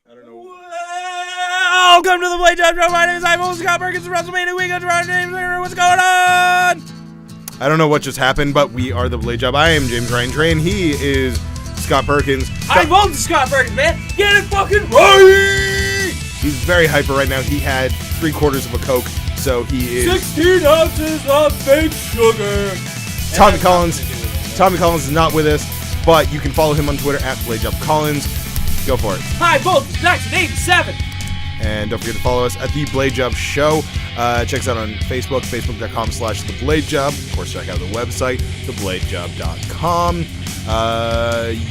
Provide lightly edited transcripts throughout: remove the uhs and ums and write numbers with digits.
I don't know. Welcome to the Blade Job Show. My name is Scott Perkins. WrestleMania Weekend. What's going on? I don't know what just happened, but we are the Blade Job. I am James Ryan Train. He is Scott Perkins. I vote Scott Perkins, man. Get it fucking right. He's very hyper right now. He had 3/4 of a Coke, so he is 16 ounces of fake sugar. Tommy Collins. Tommy Collins is not with us, but you can follow him on Twitter at BladeJobCollins. Go for it. Hi, both 1987. And don't forget to follow us at The Blade Job Show. Check us out on Facebook, facebook.com/TheBladeJob. Of course, check out the website, thebladejob.com.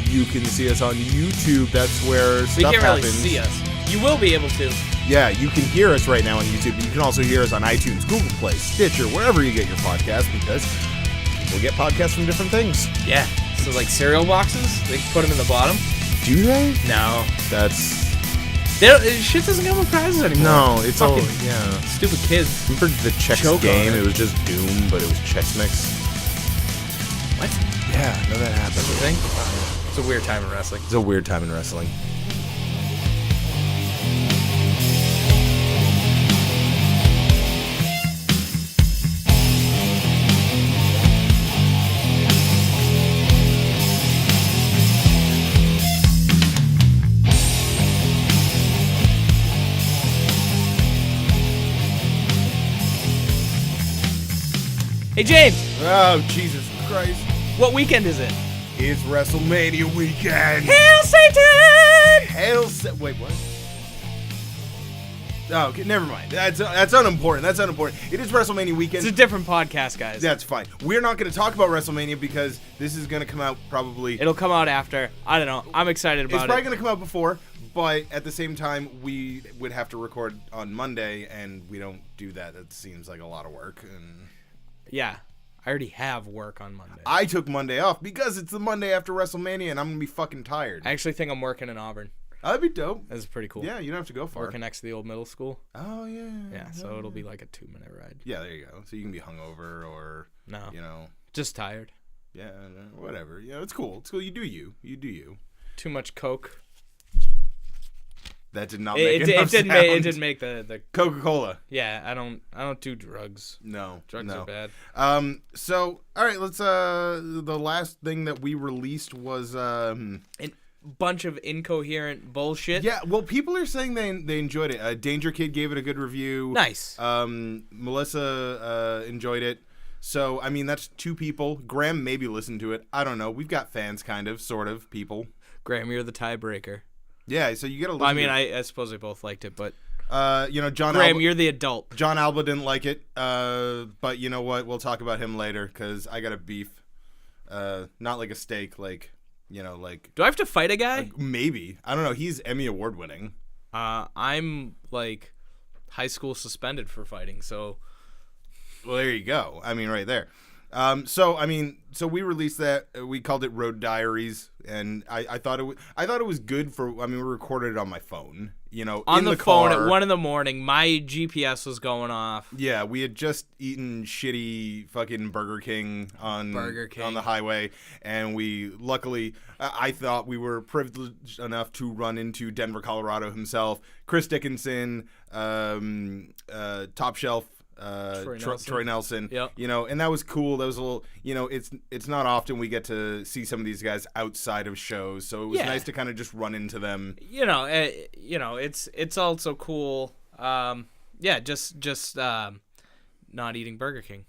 You can see us on YouTube. That's where stuff happens. You can't really see us. You will be able to. Yeah, you can hear us right now on YouTube, but you can also hear us on iTunes, Google Play, Stitcher, wherever you get your podcasts, because people get podcasts from different things. Yeah. So like cereal boxes, they can put them in the bottom. Do they? No. That's... Shit doesn't come with prizes anymore. No, it's fucking all... Yeah. Stupid kids. Remember the Chex Choke game? It was just Doom, but it was Chex Mix. What? Yeah, no, that happened. That's the thing? It's a weird time in wrestling. It's a weird time in wrestling. Hey, James. Oh, Jesus Christ. What weekend is it? It's WrestleMania Weekend. Hail Satan! Wait, what? Oh, okay, never mind. That's unimportant. That's unimportant. It is WrestleMania Weekend. It's a different podcast, guys. That's fine. We're not going to talk about WrestleMania because this is going to come out probably... It'll come out after. I don't know. I'm excited about it. It's probably going to come out before, but at the same time, we would have to record on Monday, and we don't do that. That seems like a lot of work. And yeah. I already have work on Monday. I took Monday off because it's the Monday after WrestleMania, and I'm going to be fucking tired. I actually think I'm working in Auburn. That'd be dope. That's pretty cool. Yeah, you don't have to go far. Working next to the old middle school. Oh, yeah. Yeah, so it'll be like a 2-minute ride. Yeah, there you go. So you can be hungover or, just tired. Yeah, whatever. Yeah, it's cool. It's cool. You do you. You do you. Too much Coke. That did not make it didn't make the Coca-Cola. Yeah, I don't do drugs. No. Drugs are bad. So all right, let's the last thing that we released was a bunch of incoherent bullshit. Yeah, well, people are saying they enjoyed it. Danger Kid gave it a good review. Nice. Melissa enjoyed it. So, I mean, that's 2 people. Graham maybe listened to it. I don't know. We've got fans, kind of, sort of, people. Graham, you're the tiebreaker. Yeah, so you got to listen. Well, I mean, I suppose they both liked it, but Jon Graham, Alba, you're the adult. Jon Alba didn't like it, but you know what? We'll talk about him later because I got a beef. Not like a steak, like like. Do I have to fight a guy? Maybe. I don't know. He's Emmy award winning. I'm like high school suspended for fighting, so. Well, there you go. I mean, right there. So we released that. We called it Road Diaries, and I thought it was good for. I mean, we recorded it on my phone. On in the car. phone at 1 a.m. My GPS was going off. Yeah, we had just eaten shitty fucking Burger King on the highway, and we luckily I thought we were privileged enough to run into Denver, Colorado himself, Chris Dickinson, Top Shelf. Troy Nelson. Yep. And that was cool. That was a little, it's not often we get to see some of these guys outside of shows, so it was nice to kind of just run into them. It's also cool. Just not eating Burger King.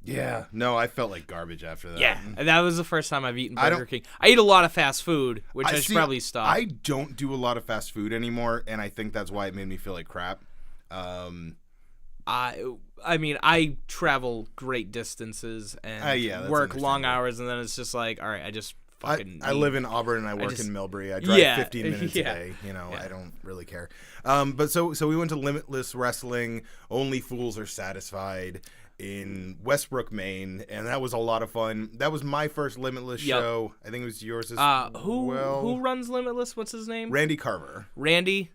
Yeah. No, I felt like garbage after that. Yeah, that was the first time I've eaten Burger King. I eat a lot of fast food, which I should probably stop. I don't do a lot of fast food anymore, and I think that's why it made me feel like crap. I mean, I travel great distances and work long hours, and then it's just like, all right, I just fucking. I live in Auburn and I work in Millbury. I drive 15 minutes a day. I don't really care. But so we went to Limitless Wrestling. Only Fools Are Satisfied in Westbrook, Maine, and that was a lot of fun. That was my first Limitless show. I think it was yours as well. Who runs Limitless? What's his name? Randy Carver. Randy.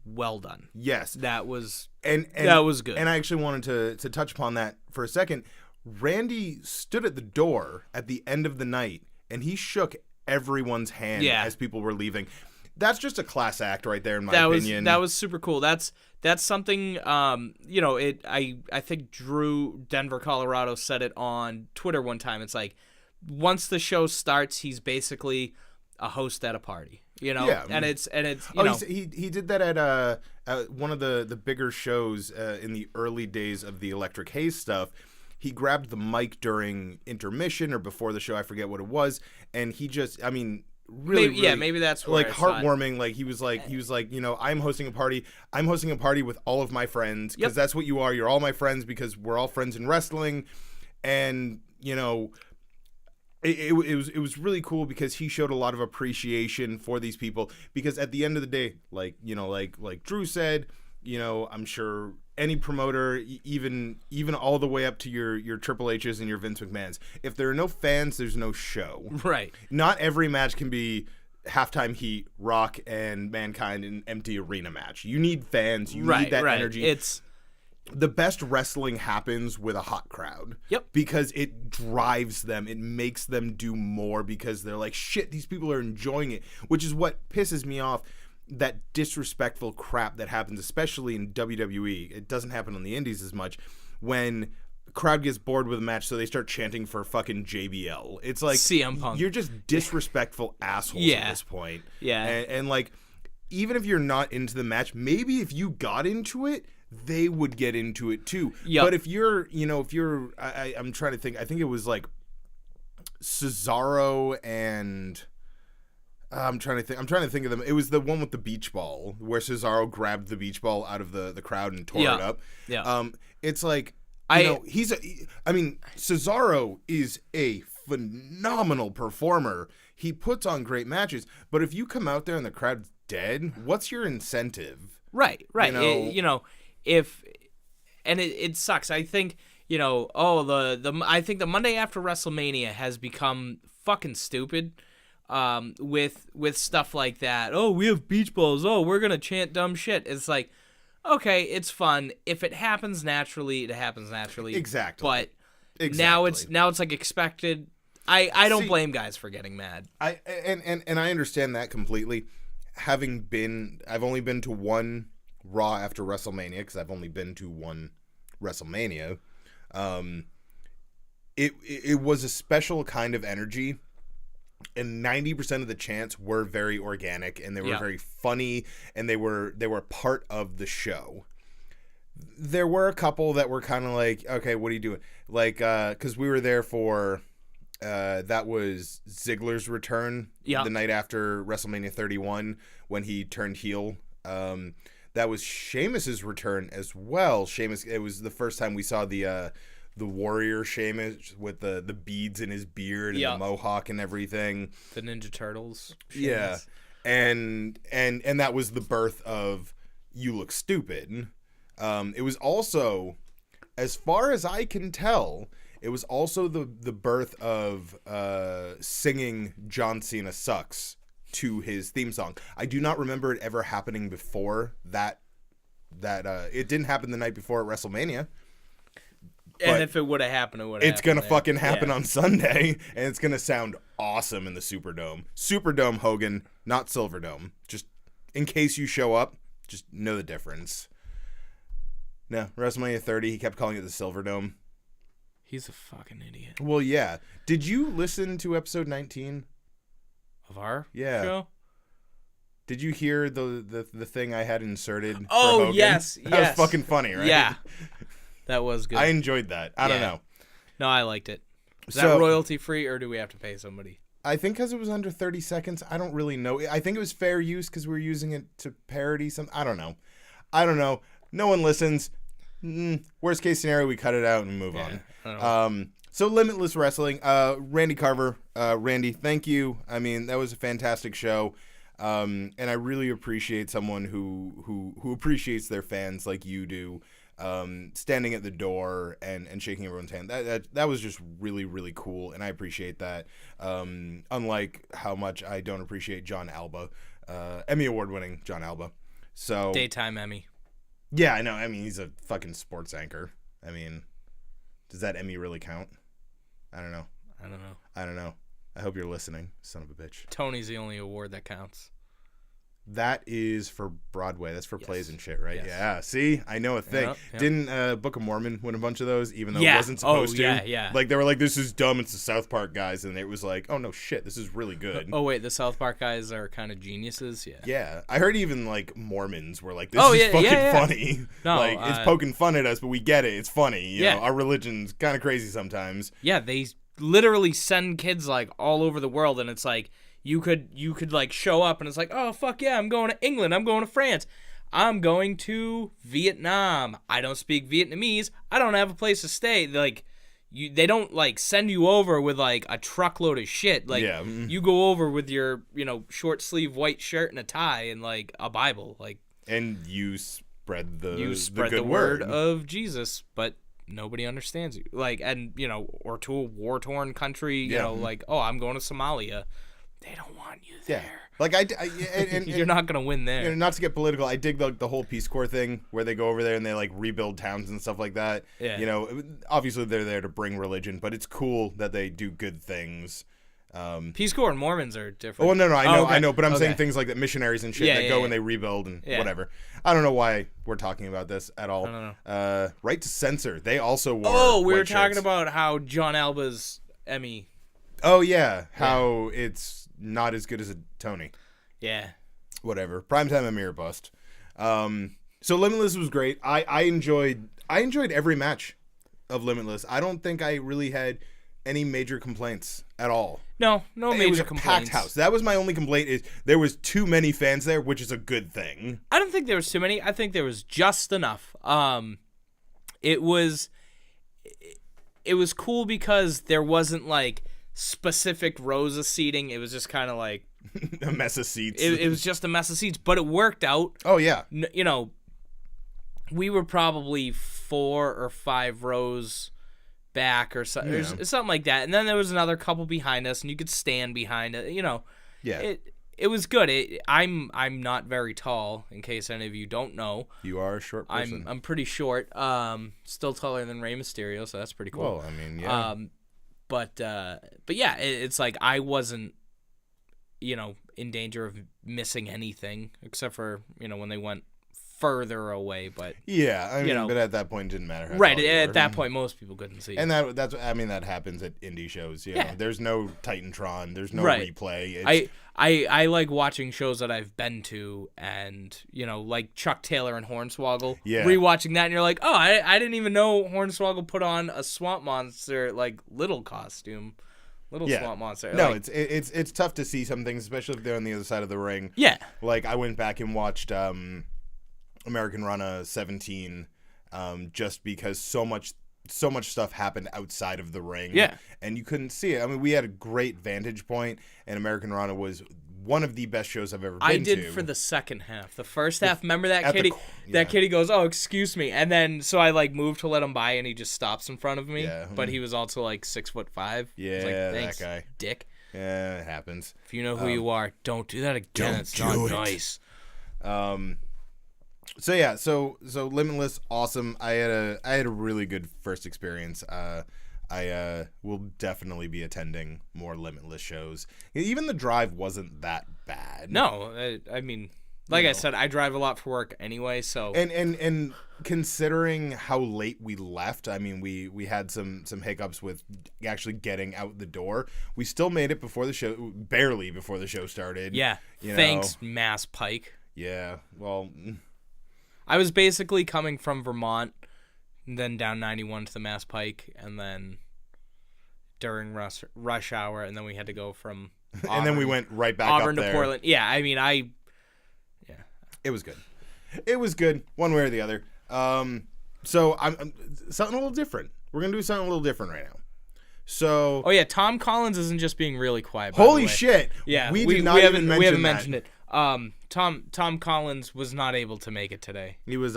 Well done. Yes. That was that was good. And I actually wanted to touch upon that for a second. Randy stood at the door at the end of the night, and he shook everyone's hand as people were leaving. that's just a class act right there in my opinion. That was super cool. That's something I think Drew Denver, Colorado said it on Twitter one time. It's like once the show starts, he's basically a host at a party. Yeah. And it's you know. He did that at one of the bigger shows in the early days of the Electric Haze stuff. He grabbed the mic during intermission or before the show, I forget what it was, and he just, really, maybe that's where heartwarming. Like he was like, I'm hosting a party. I'm hosting a party with all of my friends because that's what you are. You're all my friends because we're all friends in wrestling, and It was really cool because he showed a lot of appreciation for these people, because at the end of the day, like Drew said, I'm sure any promoter, even all the way up to your Triple H's and your Vince McMahon's, if there are no fans, there's no show. Right. Not every match can be Halftime Heat, Rock, and Mankind in an empty arena match. You need fans. You need that energy. The best wrestling happens with a hot crowd. Yep. Because it drives them. It makes them do more because they're like, shit, these people are enjoying it. Which is what pisses me off. That disrespectful crap that happens, especially in WWE. It doesn't happen on the indies as much. When the crowd gets bored with a match, so they start chanting for fucking JBL. It's like CM Punk. You're just disrespectful assholes at this point. Yeah. And like, even if you're not into the match, maybe if you got into it, they would get into it too. Yep. But if you're, I'm trying to think. I think it was like Cesaro and I'm trying to think of them. It was the one with the beach ball where Cesaro grabbed the beach ball out of the crowd and tore it up. Yeah. It's like Cesaro is a phenomenal performer. He puts on great matches. But if you come out there and the crowd's dead, what's your incentive? Right. It sucks. I think I think the Monday after WrestleMania has become fucking stupid with stuff like that. Oh, we have beach balls. Oh, we're gonna chant dumb shit. It's like, okay, it's fun. If it happens naturally, it happens naturally. Exactly. But now it's like expected. I don't blame guys for getting mad. I understand that completely. I've only been to one Raw after WrestleMania because I've only been to one WrestleMania. It was a special kind of energy, and 90% of the chants were very organic, and they were very funny, and they were part of the show. There were a couple that were kind of like, okay, what are you doing? Like, because we were there for that was Zigglers Return the night after WrestleMania 31 when he turned heel. That was Sheamus's return as well. Sheamus, it was the first time we saw the warrior Sheamus with the beads in his beard and the mohawk and everything. The Ninja Turtles. Sheamus. Yeah. And that was the birth of You Look Stupid. It was also, as far as I can tell, it was also the birth of singing John Cena Sucks to his theme song. I do not remember it ever happening before that. It didn't happen the night before at WrestleMania. And if it would have happened, it would have happened. It's going to fucking happen on Sunday, and it's going to sound awesome in the Superdome. Superdome, Hogan, not Silverdome. Just in case you show up, just know the difference. No, WrestleMania 30, he kept calling it the Silverdome. He's a fucking idiot. Well, yeah. Did you listen to episode 19? Of our show? Did you hear the thing I had inserted? Oh, for Hogan? yes. That was fucking funny, right? Yeah. That was good. I enjoyed that. I don't know. No, I liked it. Is that royalty free, or do we have to pay somebody? I think because it was under 30 seconds. I don't really know. I think it was fair use because we were using it to parody something. I don't know. No one listens. Worst case scenario, we cut it out and move on. So Limitless Wrestling, Randy Carver, Randy, thank you. I mean, that was a fantastic show, and I really appreciate someone who appreciates their fans like you do, standing at the door and shaking everyone's hand. That was just really, really cool, and I appreciate that. Unlike how much I don't appreciate Jon Alba, Emmy award-winning Jon Alba. So daytime Emmy. Yeah, I know. I mean, he's a fucking sports anchor. I mean, does that Emmy really count? I don't know. I hope you're listening, son of a bitch. Tony's the only award that counts. That is for Broadway. That's for plays and shit, right? Yes. Yeah. See? I know a thing. Yep. Didn't Book of Mormon win a bunch of those, even though it wasn't supposed to? Yeah. Like, they were like, this is dumb. It's the South Park guys. And it was like, oh, no shit. This is really good. Oh, wait. The South Park guys are kind of geniuses? Yeah. Yeah. I heard even, like, Mormons were like, this is fucking funny. No, like, it's poking fun at us, but we get it. It's funny. You know, our religion's kind of crazy sometimes. Yeah, they literally send kids, like, all over the world, and it's like, You could like show up and it's like, oh fuck yeah, I'm going to England, I'm going to France, I'm going to Vietnam. I don't speak Vietnamese. I don't have a place to stay. Like, they don't like send you over with like a truckload of shit. Like, you go over with your short sleeve white shirt and a tie and like a Bible, like, and you spread the good word of Jesus, but nobody understands you. Like, and or to a war torn country, like, oh, I'm going to Somalia. They don't want you there. Yeah. Like and you're not gonna win there. Not to get political, I dig the whole Peace Corps thing where they go over there and they like rebuild towns and stuff like that. Yeah. Obviously they're there to bring religion, but it's cool that they do good things. Peace Corps and Mormons are different. Oh no, I know, but I'm saying things like the missionaries and shit that go and they rebuild and whatever. I don't know why we're talking about this at all. I don't know. Right to Censor, they also wore. Oh, we were talking about how Jon Alba's Emmy. Oh yeah, how it's not as good as a Tony. Yeah. Whatever. Primetime Emmy or bust. So Limitless was great. I enjoyed every match of Limitless. I don't think I really had any major complaints at all. No major complaints. It was a packed house. That was my only complaint, is there was too many fans there, which is a good thing. I don't think there was too many. I think there was just enough. It was cool because there wasn't like specific rows of seating. It was just kind of like a mess of seats. It was just a mess of seats, but it worked out. Oh yeah. We were probably 4 or 5 rows back or something like that, and then there was another couple behind us, and you could stand behind it. Yeah. It was good. I'm not very tall, in case any of you don't know. You are a short person. I'm pretty short. Still taller than Rey Mysterio, so that's pretty cool. Well, I mean, yeah. But yeah, it's like I wasn't, in danger of missing anything except for, when they went further away. But yeah, I mean, but at that point, it didn't matter. Right, at that point, most people couldn't see. And that happens at indie shows. Yeah, there's no Titantron, there's no replay. I like watching shows that I've been to, and like Chuck Taylor and Hornswoggle. Yeah, rewatching that, and you're like, oh, I didn't even know Hornswoggle put on a swamp monster like little costume, swamp monster. No, like, it's tough to see some things, especially if they're on the other side of the ring. Yeah, like I went back and watched American Rana 17, just because so much stuff happened outside of the ring. Yeah. And you couldn't see it. I mean, we had a great vantage point, and American Rana was one of the best shows I've ever been to. I did for the second half. The first half, remember that kitty? That kitty goes, oh, excuse me. And then, so I like moved to let him by, and he just stops in front of me. Yeah. But he was also like 6'5". Yeah, like, thanks, that guy. Dick. Yeah, it happens. If you know who you are, don't do that again. It's not nice. So yeah, so Limitless, awesome. I had a really good first experience. I will definitely be attending more Limitless shows. Even the drive wasn't that bad. No, I mean, like I said, I drive a lot for work anyway. So and considering how late we left, I mean, we had some hiccups with actually getting out the door. We still made it before the show, barely before the show started. Yeah, thanks, Mass Pike. Yeah, well, I was basically coming from Vermont, and then down 91 to the Mass Pike, and then during rush hour, and then we had to go from Auburn, and then we went right back Auburn up to there. Portland. Yeah, I mean, It was good. It was good, one way or the other. So I'm something a little different. We're gonna do something a little different right now. So, oh yeah, Tom Collins isn't just being really quiet. Holy shit! Yeah, we haven't mentioned it. Tom Collins was not able to make it today. He was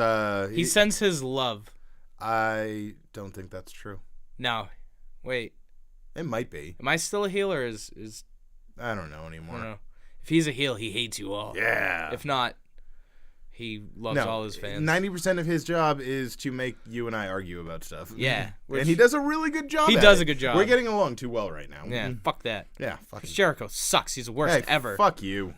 he sends his love. I don't think that's true. No, wait. It might be. Am I still a heel, or is I don't know anymore. I don't know. If he's a heel, he hates you all. Yeah. If not, he loves all his fans. 90% of his job is to make you and I argue about stuff. Yeah. And he does a really good job. He does a good job. We're getting along too well right now. Yeah, fuck that. Yeah, fuck Jericho sucks. He's the worst ever. Fuck you.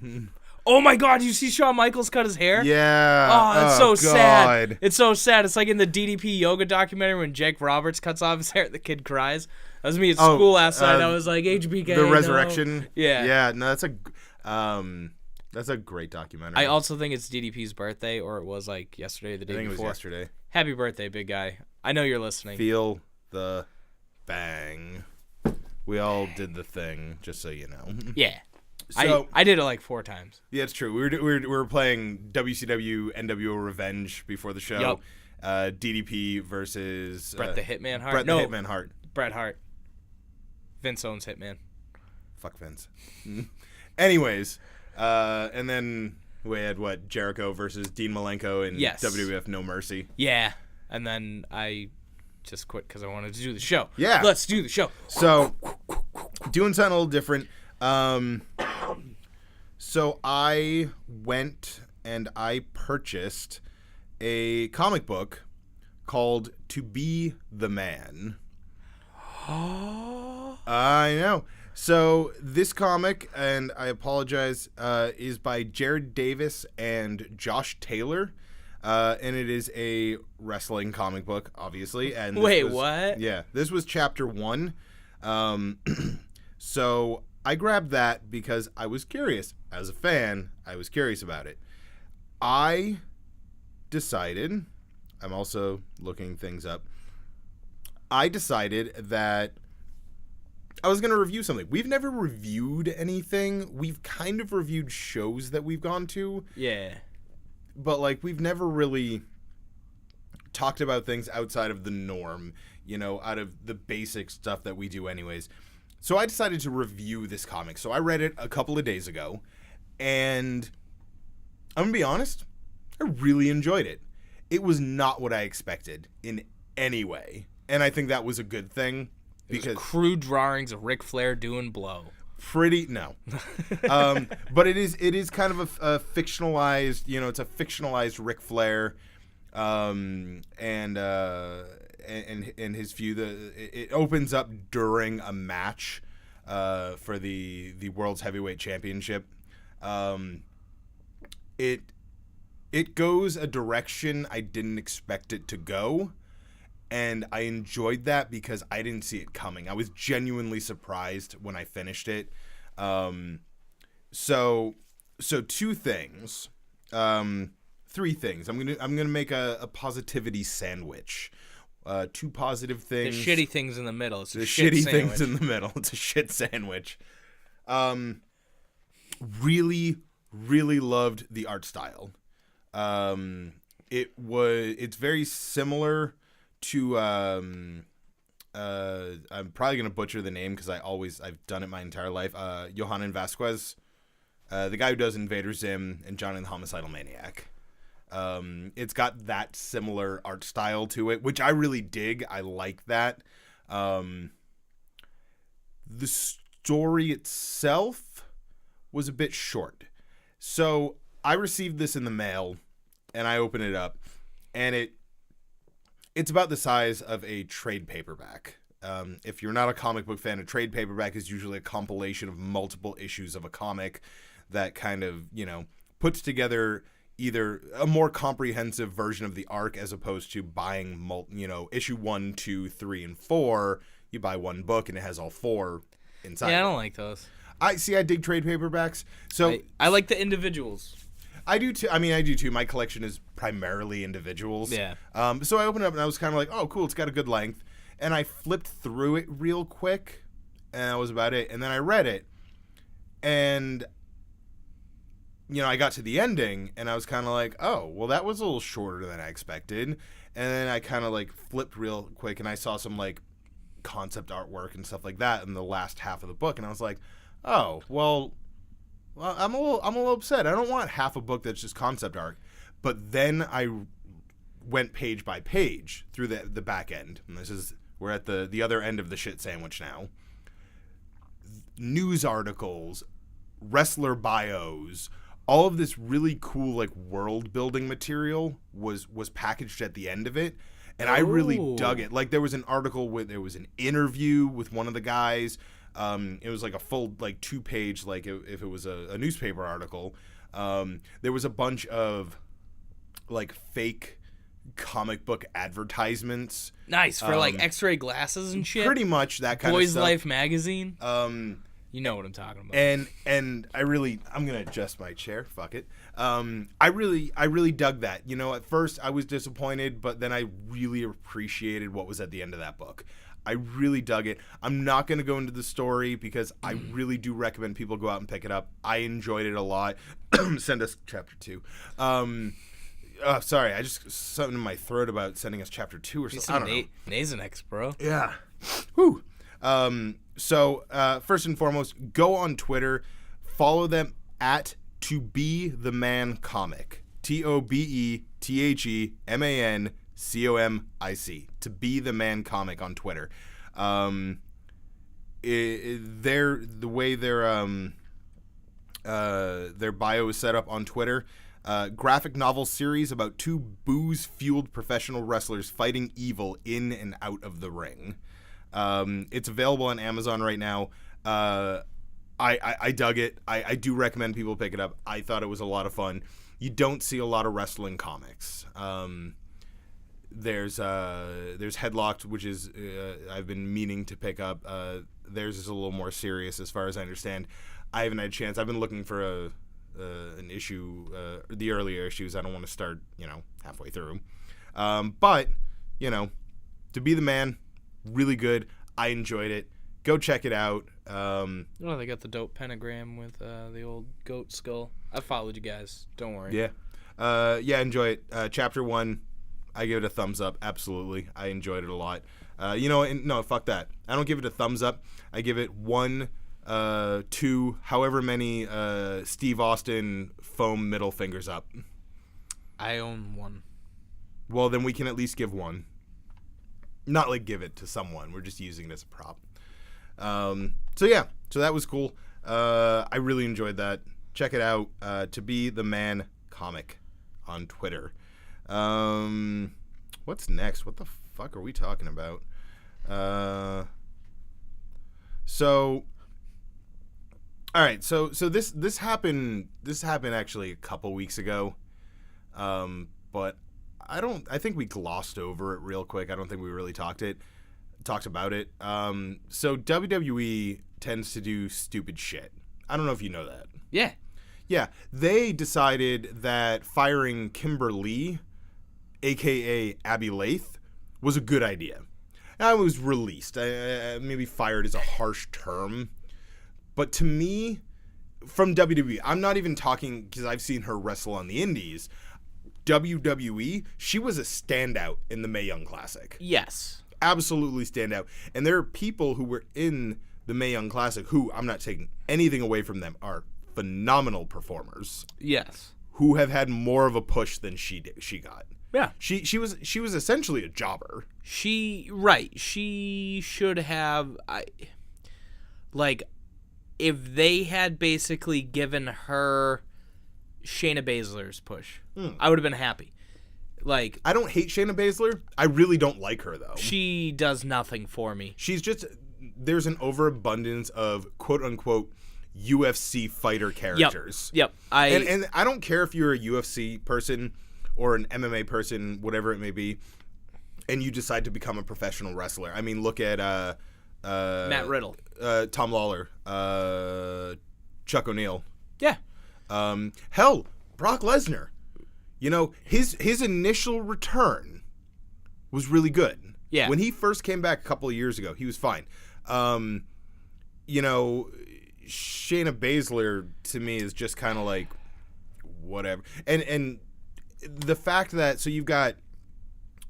Oh my God! You see Shawn Michaels cut his hair? Yeah. Oh, it's so sad. It's so sad. It's like in the DDP yoga documentary when Jake Roberts cuts off his hair and the kid cries. That was me at school last night. I was like, HBK. The Resurrection. No. Yeah. Yeah. No, that's a great documentary. I also think it's DDP's birthday, or it was like yesterday, or the day before. I think it was yesterday. Happy birthday, big guy. I know you're listening. Feel the bang. We all did the thing, just so you know. Yeah. So, I did it like 4 times. Yeah, it's true. We were playing WCW NWO Revenge before the show. Yep. DDP versus Bret the Hitman Hart. The Hitman Hart. Bret Hart. Vince owns Hitman. Fuck Vince. Anyways, and then we had Jericho versus Dean Malenko in WWF No Mercy. Yeah, and then I just quit because I wanted to do the show. Yeah, let's do the show. So doing something a little different. So I went and I purchased a comic book called To Be the Man. I know. So this comic, and I apologize, is by Jared Davis and Josh Taylor. And it is a wrestling comic book, obviously. And what? Yeah, this was chapter 1. So I grabbed that because I was curious. As a fan, I was curious about it. I decided, I'm also looking things up, I decided that I was going to review something. We've never reviewed anything. We've kind of reviewed shows that we've gone to. Yeah. But, like, we've never really talked about things outside of the norm, you know, out of the basic stuff that we do anyways. So I decided to review this comic. So I read it a couple of days ago, and I'm going to be honest, I really enjoyed it. It was not what I expected in any way, and I think that was a good thing. Because crude drawings of Ric Flair doing blow. No. But it is kind of a fictionalized, you know, it's a fictionalized Ric Flair, and his feud. It opens up during a match for the World's Heavyweight Championship. It goes a direction I didn't expect it to go. And I enjoyed that because I didn't see it coming. I was genuinely surprised when I finished it. So 2 things, 3 things. I'm gonna make a positivity sandwich. 2 positive things. The shitty things in the middle. It's the shitty things in the middle. It's a shit sandwich. Really, really loved the art style. It's very similar to I'm probably gonna butcher the name because I've done it my entire life. Johanan Vasquez, the guy who does Invader Zim and Johnny the Homicidal Maniac. It's got that similar art style to it, which I really dig. I like that. The story itself was a bit short, so I received this in the mail and I opened it up, and it's about the size of a trade paperback. If you're not a comic book fan, a trade paperback is usually a compilation of multiple issues of a comic that kind of, you know, puts together either a more comprehensive version of the arc as opposed to buying, issue 1, 2, 3, and 4. You buy one book and it has all 4 inside. Yeah, I don't like those. I dig trade paperbacks. So I like the individuals. I do too. I do too. My collection is primarily individuals. Yeah. So I opened it up and I was kind of like, oh, cool, it's got a good length. And I flipped through it real quick, and that was about it. And then I read it, and, you know, I got to the ending, and I was kind of like, oh, well, that was a little shorter than I expected. And then I kind of, like, flipped real quick, and I saw some, like, concept artwork and stuff like that in the last half of the book, and I was like, oh, well, I'm a little upset. I don't want half a book that's just concept art. But then I went page by page through the back end. And we're at the other end of the shit sandwich now. News articles, wrestler bios, all of this really cool, like, world building material was packaged at the end of it. And I really dug it. Like, there was an article there was an interview with one of the guys. It was like a full, like, 2-page, like, if it was a newspaper article. There was a bunch of, like, fake comic book advertisements. Nice, for, like, X-ray glasses and shit? Pretty much that kind of Boys stuff. Life magazine? You know what I'm talking about. And I'm going to adjust my chair. Fuck it. I really dug that. You know, at first I was disappointed, but then I really appreciated what was at the end of that book. I really dug it. I'm not going to go into the story because I really do recommend people go out and pick it up. I enjoyed it a lot. Send us chapter 2. Sorry, I just something in my throat about sending us chapter 2 or something. I don't know. Nasonex, bro. Yeah. Whew. So first and foremost, go on Twitter, follow them at To Be The Man Comic. TOBETHEMANCOMIC. To Be The Man Comic on Twitter. The way their bio is set up on Twitter. Graphic novel series about 2 booze-fueled professional wrestlers fighting evil in and out of the ring. It's available on Amazon right now. I dug it. I do recommend people pick it up. I thought it was a lot of fun. You don't see a lot of wrestling comics. There's Headlocked, which is I've been meaning to pick up. Theirs is a little more serious as far as I understand. I haven't had a chance. I've been looking for an issue, the earlier issues. I don't want to start, halfway through. But, To Be The Man, really good. I enjoyed it. Go check it out. They got the dope pentagram with the old goat skull. I followed you guys. Don't worry. Yeah. Enjoy it. Chapter 1, I give it a thumbs up. Absolutely. I enjoyed it a lot. No, fuck that. I don't give it a thumbs up. I give it 1, 2, however many Steve Austin foam middle fingers up. I own 1. Well, then we can at least give 1. Not like give it to someone. We're just using it as a prop. So that was cool. I really enjoyed that. Check it out. To Be The Man Comic on Twitter. What's next? What the fuck are we talking about? All right. So this happened actually a couple weeks ago. But I think we glossed over it real quick. I don't think we really talked about it. So WWE tends to do stupid shit. I don't know if you know that. Yeah. Yeah. They decided that firing Kimber Lee, a.k.a. Abby Lath, was a good idea. I was released. Maybe fired is a harsh term. But to me, from WWE, I'm not even talking because I've seen her wrestle on the indies. WWE, she was a standout in the Mae Young Classic. Yes. Absolutely standout. And there are people who were in the Mae Young Classic who, I'm not taking anything away from them, are phenomenal performers. Yes. Who have had more of a push than she got. Yeah. She was essentially a jobber. She should have if they had basically given her Shayna Baszler's push, I would have been happy. I don't hate Shayna Baszler. I really don't like her, though. She does nothing for me. She's just, there's an overabundance of quote-unquote UFC fighter characters. Yep. And I don't care if you're a UFC person or an MMA person, whatever it may be, and you decide to become a professional wrestler. I mean, look at Matt Riddle, Tom Lawler, Chuck O'Neal. Yeah. Hell, Brock Lesnar. His initial return was really good. Yeah. When he first came back a couple of years ago, he was fine. Shayna Baszler to me is just kind of like whatever. And the fact that you've got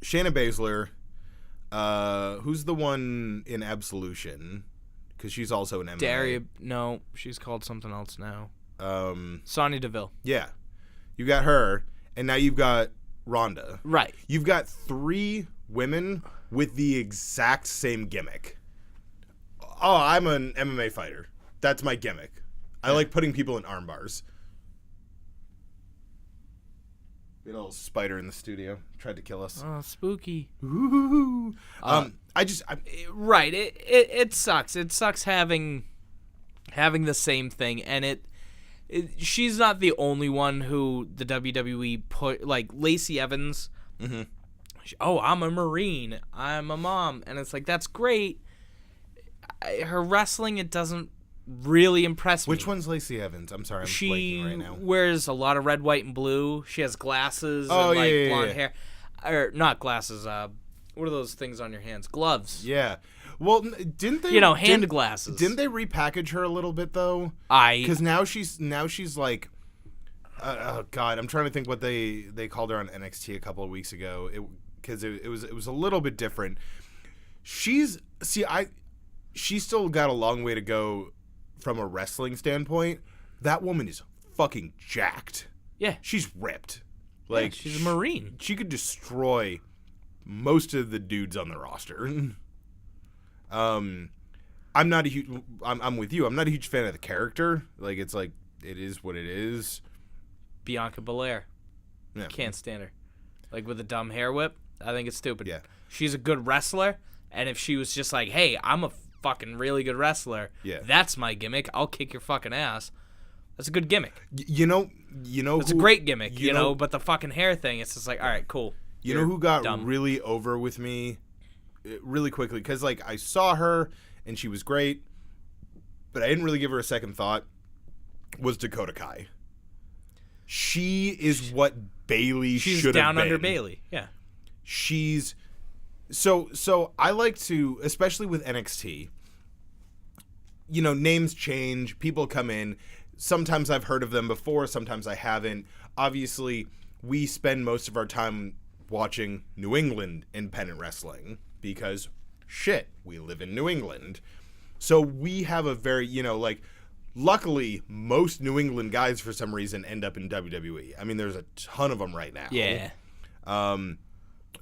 Shayna Baszler, who's the one in Absolution, because she's also an MMA. No, she's called something else now. Sonya Deville. Yeah. You got her, and now you've got Ronda. Right. You've got 3 women with the exact same gimmick. Oh, I'm an MMA fighter. That's my gimmick. I like putting people in arm bars. Big old spider in the studio tried to kill us. Oh, spooky. Ooh. Right. It sucks. It sucks having the same thing, and she's not the only one who the WWE put, like Lacey Evans. Mm-hmm. I'm a Marine. I'm a mom, and it's like that's great. Her wrestling, it doesn't really impress me. Which one's Lacey Evans? I'm sorry, I'm blanking right now. She wears a lot of red, white, and blue. She has glasses and blonde hair. Or not glasses, what are those things on your hands? Gloves. Yeah. Well, didn't they... hand glasses. Didn't they repackage her a little bit, though? Because now she's like... oh, God, I'm trying to think what they called her on NXT a couple of weeks ago. Because it was a little bit different. She's still got a long way to go from a wrestling standpoint. That woman is fucking jacked. Yeah. She's ripped. Like, she's a Marine. She could destroy most of the dudes on the roster. I'm not a huge... I'm with you. I'm not a huge fan of the character. Like, it's like, it is what it is. Bianca Belair. Yeah. Can't stand her. Like, with a dumb hair whip, I think it's stupid. Yeah. She's a good wrestler, and if she was just like, hey, I'm a fucking really good wrestler, that's my gimmick, I'll kick your fucking ass. That's a good gimmick. You know it's a great gimmick, you know, but the fucking hair thing, it's just like, all right, cool. You know who got really over with me really quickly? Because, like, I saw her, and she was great, but I didn't really give her a second thought, was Dakota Kai. She is what Bayley should have been. She's down under Bayley, yeah. She's... So I like to, especially with NXT, names change, people come in. Sometimes I've heard of them before, sometimes I haven't. Obviously, we spend most of our time watching New England independent wrestling because, we live in New England. So we have a very, luckily, most New England guys, for some reason, end up in WWE. I mean, there's a ton of them right now. Yeah.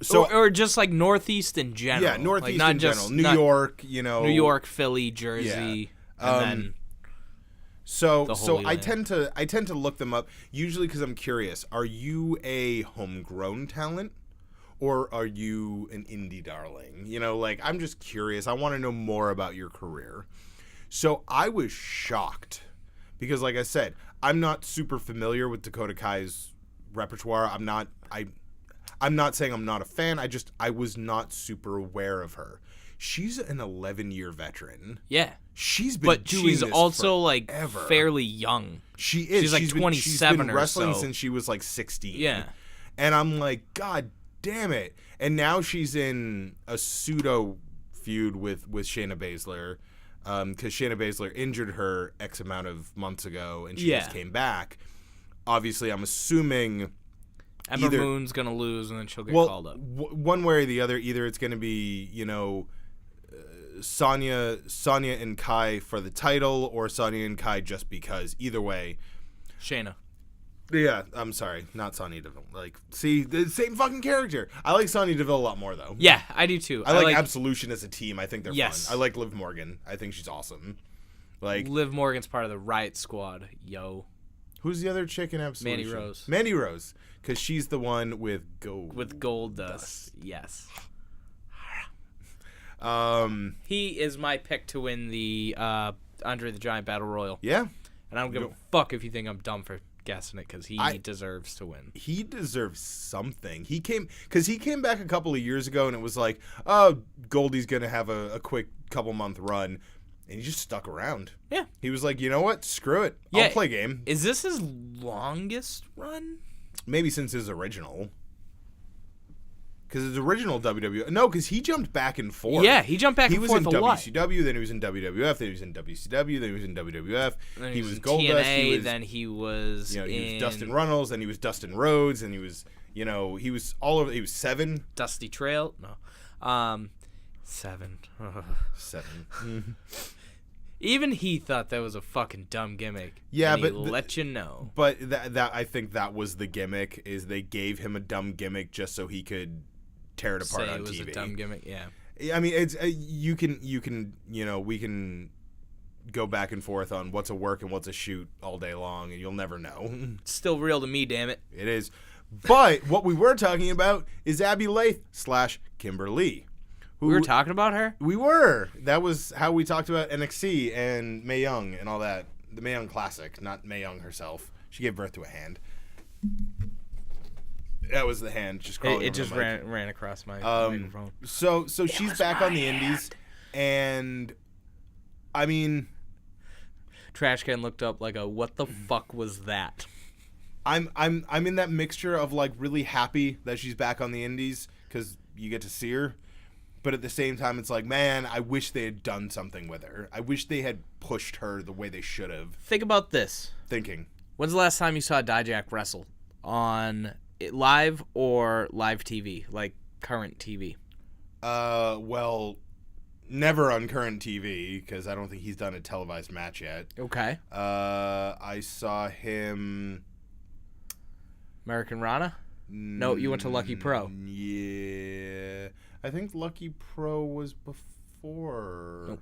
So or just like Northeast in general. Yeah, Northeast in general. New York, New York, Philly, Jersey, and then so I tend to look them up usually because I'm curious. Are you a homegrown talent or are you an indie darling? I'm just curious. I want to know more about your career. So I was shocked because, like I said, I'm not super familiar with Dakota Kai's repertoire. I'm not saying I'm not a fan. I was not super aware of her. She's an 11-year veteran. Yeah. She's been doing this also forever. Like fairly young. She is. She's like 27 she's been or wrestling so. since she was like 16. Yeah. And I'm like, God damn it. And now she's in a pseudo feud with Shayna Baszler. Because Shayna Baszler injured her X amount of months ago and she just came back. Obviously, I'm assuming... Ember Moon's going to lose and then she'll get called up. One way or the other, either it's going to be, Sonya and Kai for the title or Sonya and Kai just because. Either way. Shayna. Yeah, I'm sorry. Not Sonya Deville. See, the same fucking character. I like Sonya Deville a lot more, though. Yeah, I do too. I like Absolution as a team. I think they're fun. I like Liv Morgan. I think she's awesome. Liv Morgan's part of the Riot Squad, yo. Who's the other chick in Absolution? Mandy Rose. Mandy Rose. Because she's the one with gold. With gold dust. Yes. He is my pick to win the Andre the Giant Battle Royal. Yeah. And I don't give a fuck if you think I'm dumb for guessing it, because he deserves to win. He deserves something. He came back a couple of years ago, and it was like, oh, Goldie's going to have a quick couple-month run. And he just stuck around. Yeah. He was like, you know what? Screw it. I'll play game. Is this his longest run? Maybe since his original. Because his original WWE... No, because he jumped back and forth. Yeah, he jumped back and forth a lot. He was in WCW, then he was in WWF, then he was in WCW, then he was in WWF. Then he was in Goldust. TNA, then he was he was Dustin Runnels, then he was Dustin Rhodes, and he was, he was all over... He was Seven. Dusty Trail? No. Seven. Seven. Even he thought that was a fucking dumb gimmick. Yeah, and but he let you know. But that I think that was the gimmick, is they gave him a dumb gimmick just so he could tear it apart on TV. It was a dumb gimmick, yeah. I mean, it's we can go back and forth on what's a work and what's a shoot all day long, and you'll never know. It's still real to me, damn it. It is. But what we were talking about is Abby Lath / Kimber Lee. We were talking about her? We were. That was how we talked about NXT and Mae Young and all that. The Mae Young Classic, not Mae Young herself. She gave birth to a hand. That was the hand just crawling. It just ran across my microphone. So she's back on the indies, and I mean, Trashcan looked up like a what the fuck was that? I'm in that mixture of like really happy that she's back on the indies because you get to see her. But at the same time, it's like, man, I wish they had done something with her. I wish they had pushed her the way they should have. Think about this. When's the last time you saw Dijak wrestle? On live or live TV? Like current TV? Well, never on current TV, because I don't think he's done a televised match yet. Okay. I saw him... American Rana? No, you went to Lucky Pro. Yeah. I think Lucky Pro was before. Nope.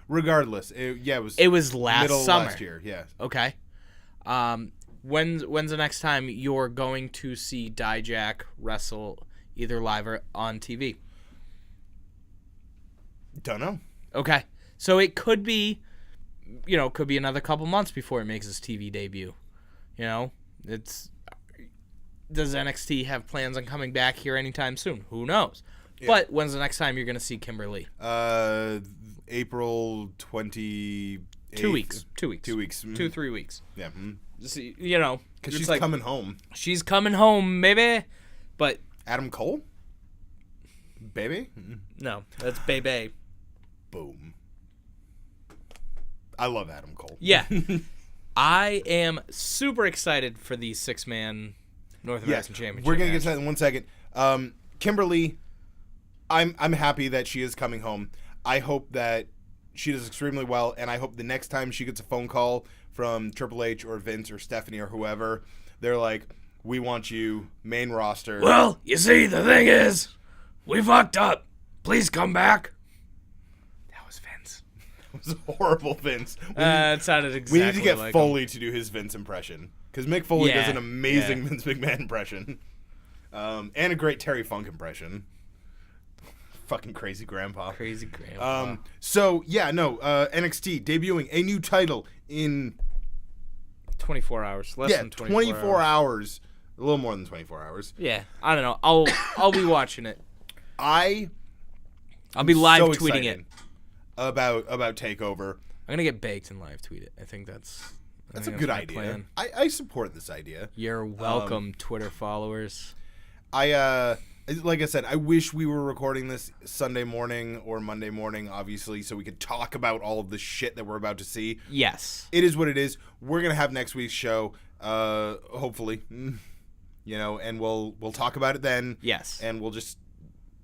Regardless, it was last summer. Last year, yeah. Okay. When's the next time you're going to see Dijak wrestle either live or on TV? Don't know. Okay. So it could be another couple months before he makes his TV debut. Does NXT have plans on coming back here anytime soon? Who knows? Yeah. But when's the next time you're going to see Kimber Lee? April 28th. 2 weeks. 2 weeks. 2 weeks. 2-3 weeks. Yeah. See, because she's coming home. She's coming home, maybe. But Adam Cole? Baby? No, that's Bebe. Boom. I love Adam Cole. Yeah. I am super excited for the 6-man North American Championship. We're going to get to that in 1 second. Kimber Lee, I'm happy that she is coming home. I hope that she does extremely well, and I hope the next time she gets a phone call from Triple H or Vince or Stephanie or whoever, they're like, we want you, main roster. Well, you see, the thing is, we fucked up. Please come back. That was Vince. It was horrible, Vince. It sounded exactly we need to get like Foley him to do his Vince impression. Because Mick Foley does an amazing Vince McMahon impression. And a great Terry Funk impression. Fucking crazy grandpa. Crazy grandpa. NXT debuting a new title in 24 hours. Less than 24 hours. A little more than 24 hours. Yeah, I don't know. I'll be watching it. I'll be live tweeting it. About Takeover. I'm gonna get baked and live tweet it. I think that's a good idea. Plan. I support this idea. You're welcome, Twitter followers. Like I said, I wish we were recording this Sunday morning or Monday morning, obviously, so we could talk about all of the shit that we're about to see. Yes. It is what it is. We're going to have next week's show, hopefully, and we'll talk about it then. Yes. And we'll just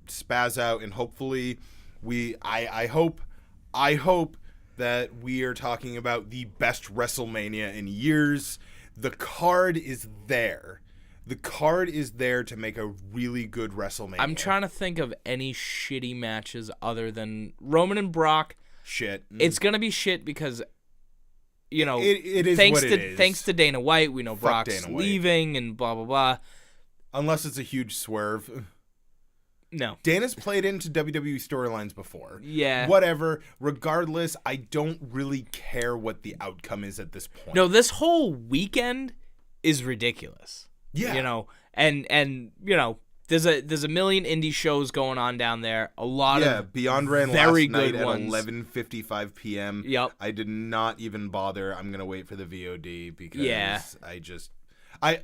spaz out, and hopefully I hope that we are talking about the best WrestleMania in years. The card is there. The card is there to make a really good WrestleMania. I'm trying to think of any shitty matches other than Roman and Brock. Shit. It's going to be shit because, it is thanks what it is. Thanks to Dana White, we know Fuck Brock's Dana White. leaving and blah, blah, blah. Unless it's a huge swerve. No. Dana's played into WWE storylines before. Yeah. Whatever. Regardless, I don't really care what the outcome is at this point. No, this whole weekend is ridiculous. Yeah. There's a million indie shows going on down there. A lot of Beyond ran very last good night ones. at 11:55 p.m. Yep. I did not even bother. I'm gonna wait for the VOD because I've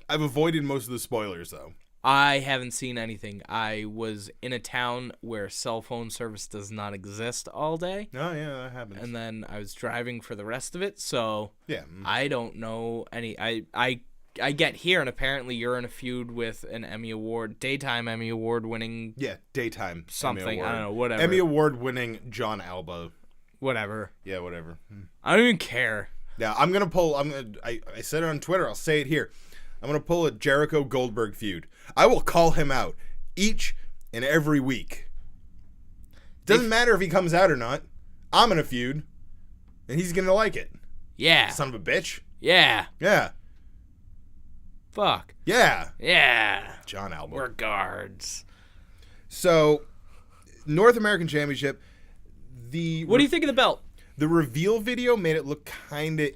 avoided most of the spoilers though. I haven't seen anything. I was in a town where cell phone service does not exist all day. Oh yeah, that happens. And then I was driving for the rest of it, so yeah, I don't know any. I get here, and apparently you're in a feud with an daytime Emmy Award winning. Yeah, daytime something. Emmy Award. I don't know. Whatever. Emmy Award winning Jon Alba. Whatever. Yeah, whatever. I don't even care. Yeah, I'm gonna pull. I said it on Twitter. I'll say it here. I'm gonna pull a Jericho Goldberg feud. I will call him out each and every week. Doesn't matter if he comes out or not. I'm in a feud, and he's gonna like it. Yeah. Son of a bitch. Yeah. Yeah. Fuck. Yeah. Yeah. Jon Alba. We're guards. So, North American Championship. What do you think of the belt? The reveal video made it look kind of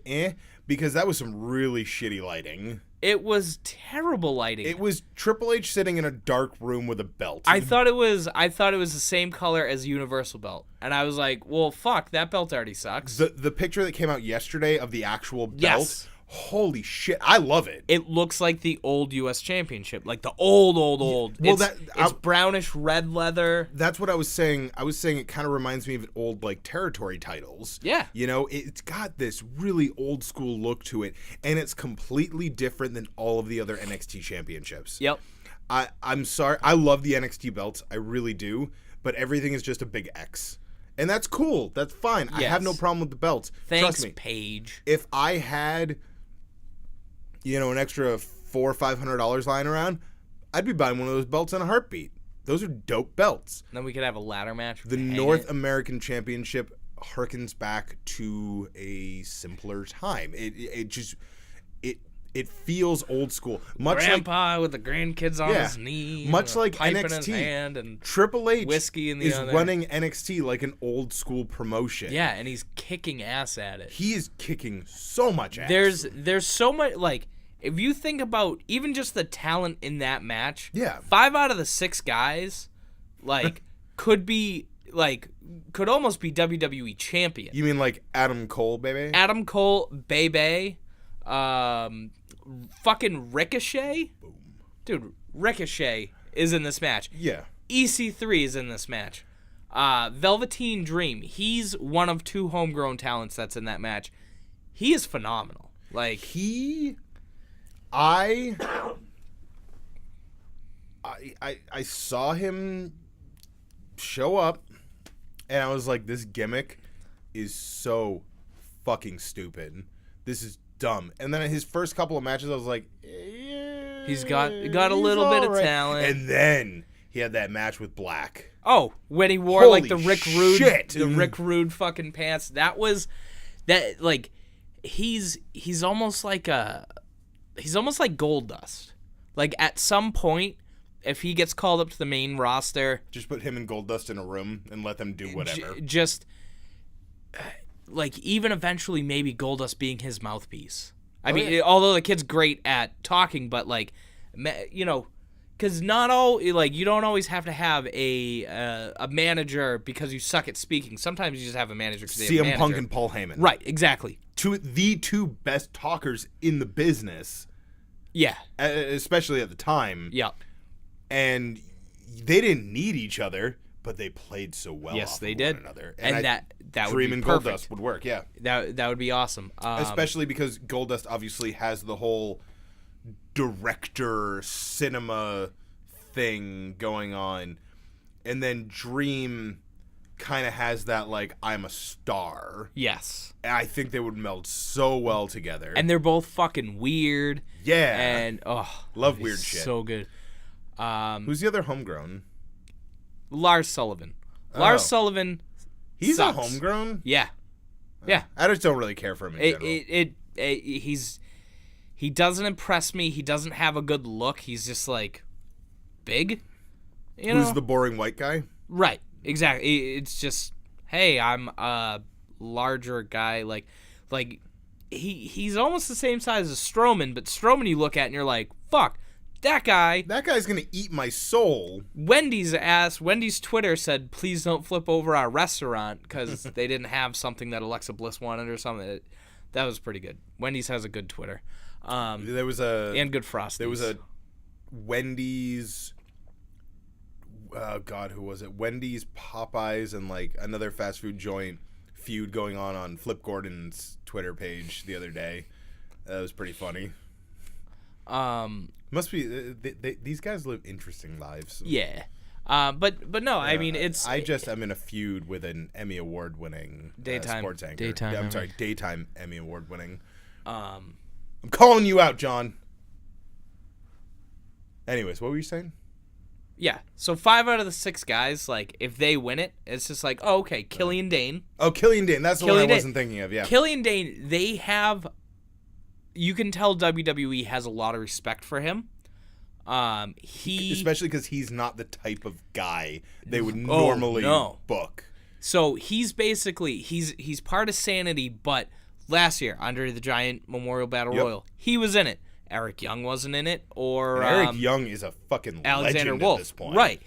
because that was some really shitty lighting. It was terrible lighting. It was Triple H sitting in a dark room with a belt. I thought it was the same color as the Universal belt. And I was like, well, fuck, that belt already sucks. The picture that came out yesterday of the actual belt. Yes. Holy shit, I love it. It looks like the old U.S. Championship, like the old. Well, it's brownish red leather. That's what I was saying. I was saying it kind of reminds me of old, like, territory titles. Yeah. You know, it's got this really old school look to it, and it's completely different than all of the other NXT championships. Yep. I'm sorry. I love the NXT belts. I really do. But everything is just a big X. And that's cool. That's fine. Yes. I have no problem with the belts. Thanks, Trust me. Paige. If I had, an extra $400 or $500 lying around, I'd be buying one of those belts in a heartbeat. Those are dope belts. Then we could have a ladder match. The North American Championship harkens back to a simpler time. It feels old school. Much Grandpa with the grandkids on his knee. Much like pipe NXT. in his hand and Triple H whiskey in the is other. running NXT like an old school promotion. Yeah, and he's kicking ass at it. He is kicking so much ass. There's so much, like, if you think about even just the talent in that match, 5 out of the 6 guys, like, could almost be WWE champion. You mean like Adam Cole, baby? Adam Cole, baby. Fucking Ricochet. Boom. Dude, Ricochet is in this match. Yeah. EC3 is in this match. Velveteen Dream, he's one of 2 homegrown talents that's in that match. He is phenomenal. Like, I saw him show up, and I was like, this gimmick is so fucking stupid. This is dumb. And then in his first couple of matches, I was like, he's got a little bit of talent. And then he had that match with Black. Oh, when he wore Holy like the Rick Rude, shit. the Rick Rude fucking pants. That was that like he's almost like Goldust. Like at some point, if he gets called up to the main roster, just put him and Goldust in a room and let them do whatever. Like, even eventually maybe Goldust being his mouthpiece. I mean, although the kid's great at talking, but, like, because not all, like, you don't always have to have a manager because you suck at speaking. Sometimes you just have a manager because they have a manager. CM Punk and Paul Heyman. Right, exactly. The 2 best talkers in the business. Yeah. Especially at the time. Yeah. And they didn't need each other, but they played so well. Yes, off they of did. One another. And that would be Dream and perfect. Goldust would work, yeah. That would be awesome. Especially because Goldust obviously has the whole director cinema thing going on. And then Dream kind of has that, like, I'm a star. Yes. And I think they would meld so well together. And they're both fucking weird. Yeah. And, love weird shit. So good. Who's the other homegrown? Lars Sullivan. Lars Sullivan. He's sucks. a homegrown? Yeah. Yeah. I just don't really care for him in general. He doesn't impress me. He doesn't have a good look. He's just like big. Who's the boring white guy? Right. Exactly. It's just, hey, I'm a larger guy. Like he's almost the same size as Strowman, but Strowman you look at and you're like, fuck. That guy's gonna eat my soul. Wendy's Twitter said, please don't flip over our restaurant because they didn't have something that Alexa Bliss wanted or something. That was pretty good. Wendy's has a good Twitter. And good Frosties. There was a Wendy's. Oh God, who was it? Wendy's, Popeyes, and like another fast food joint feud going on Flip Gordon's Twitter page the other day. That was pretty funny. Must be these guys live interesting lives. Yeah, but no, I mean it's. I'm in a feud with an Emmy award winning sports anchor. Daytime Emmy award winning. I'm calling you out, John. Anyways, what were you saying? Yeah, so 5 out of the 6 guys, like if they win it, it's just like, oh, okay, Killian Dane. Oh, Killian Dane, that's the one I wasn't thinking of. Yeah, Killian Dane, they have you can tell WWE has a lot of respect for him. Especially because he's not the type of guy they would normally book. So he's basically he's part of Sanity, but last year under the Giant Memorial Battle Royal, he was in it. Eric Young wasn't in it, or Eric Young is a fucking Alexander legend Wolf. At this point, right?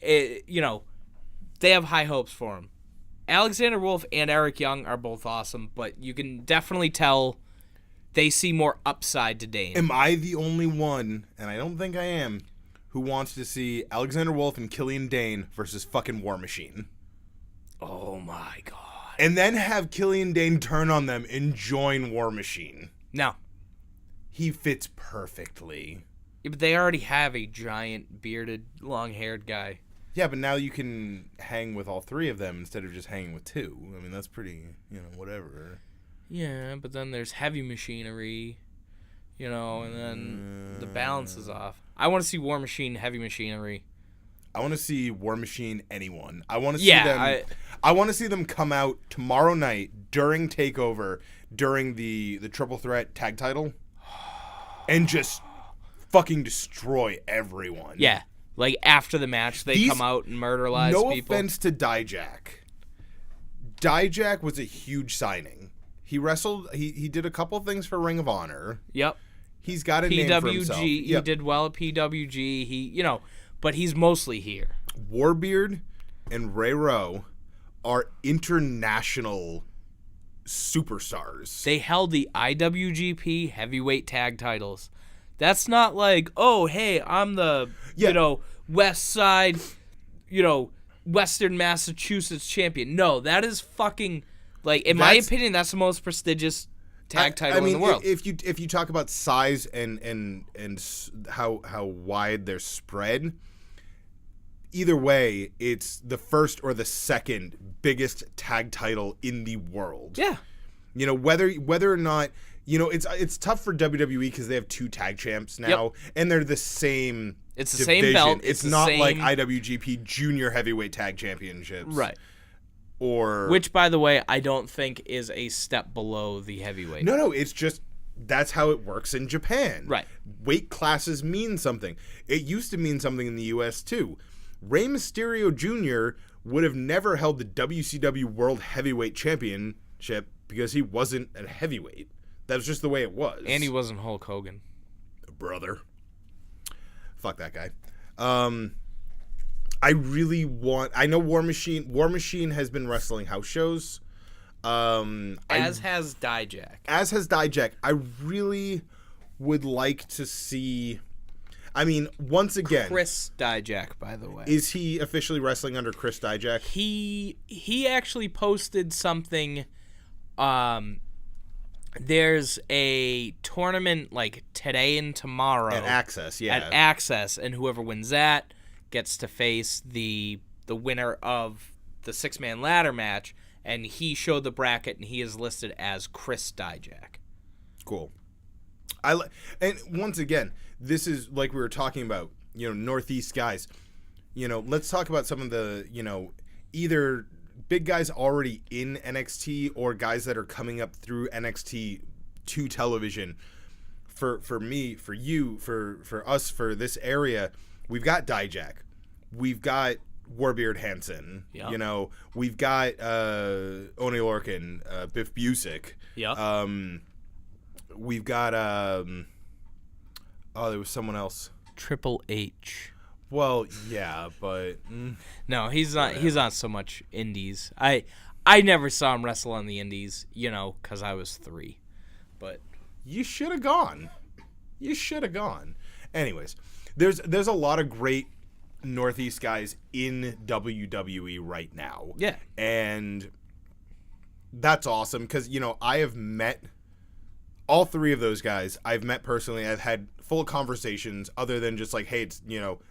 They have high hopes for him. Alexander Wolf and Eric Young are both awesome, but you can definitely tell they see more upside to Dane. Am I the only one, and I don't think I am, who wants to see Alexander Wolf and Killian Dane versus fucking War Machine? Oh my god. And then have Killian Dane turn on them and join War Machine. No. He fits perfectly. Yeah, but they already have a giant, bearded, long-haired guy. Yeah, but now you can hang with all three of them instead of just hanging with two. I mean, that's pretty, whatever. Yeah, but then there's heavy machinery, and then the balance is off. I want to see War Machine, heavy machinery. I want to see War Machine, anyone. I want to see them. I want to see them come out tomorrow night during Takeover, during the Triple Threat tag title, and just fucking destroy everyone. Yeah, like after the match, they come out and murderalize people. No offense to Dijak. Dijak was a huge signing. He wrestled. He did a couple things for Ring of Honor. Yep. He's got a name for himself. PWG. He did well at PWG. But he's mostly here. Warbeard and Ray Rowe are international superstars. They held the IWGP heavyweight tag titles. That's not like, oh, hey, I'm the, West Side, Western Massachusetts champion. No, that is fucking, in my opinion, that's the most prestigious tag title in the world. If you talk about size and how wide they're spread, either way, it's the first or the second biggest tag title in the world. Yeah. Whether or not, it's tough for WWE because they have two tag champs now, and they're the same. It's the division. same belt. It's not like IWGP Junior Heavyweight Tag Championships, right? Which, by the way, I don't think is a step below the heavyweight. No, it's just that's how it works in Japan. Right. Weight classes mean something. It used to mean something in the U.S. too. Rey Mysterio Jr. would have never held the WCW World Heavyweight Championship because he wasn't a heavyweight. That was just the way it was. And he wasn't Hulk Hogan. Brother. Fuck that guy. I know War Machine has been wrestling house shows. As has Dijak. I really would like to see. I mean, once again, Chris Dijak, by the way. Is he officially wrestling under Chris Dijak? He actually posted something. There's a tournament today and tomorrow at Access, yeah. At Access, and whoever wins that gets to face the winner of the 6-man ladder match, and he showed the bracket, and he is listed as Chris Dijak. Cool. And once again, this is like we were talking about, Northeast guys. Let's talk about some of the, either big guys already in NXT or guys that are coming up through NXT to television. For me, for you, for us, for this area, we've got Dijak. We've got Warbeard Hansen. Yep. We've got Oney Lorcan, Biff Busick. Yeah. We've got there was someone else. Triple H. Well, yeah, but no, he's not. He's not so much indies. I never saw him wrestle on the indies, because I was 3. But you should have gone. Anyways, there's a lot of great Northeast guys in WWE right now. Yeah, and that's awesome because I have met all 3 of those guys. I've met personally. I've had full conversations other than just hey, it's,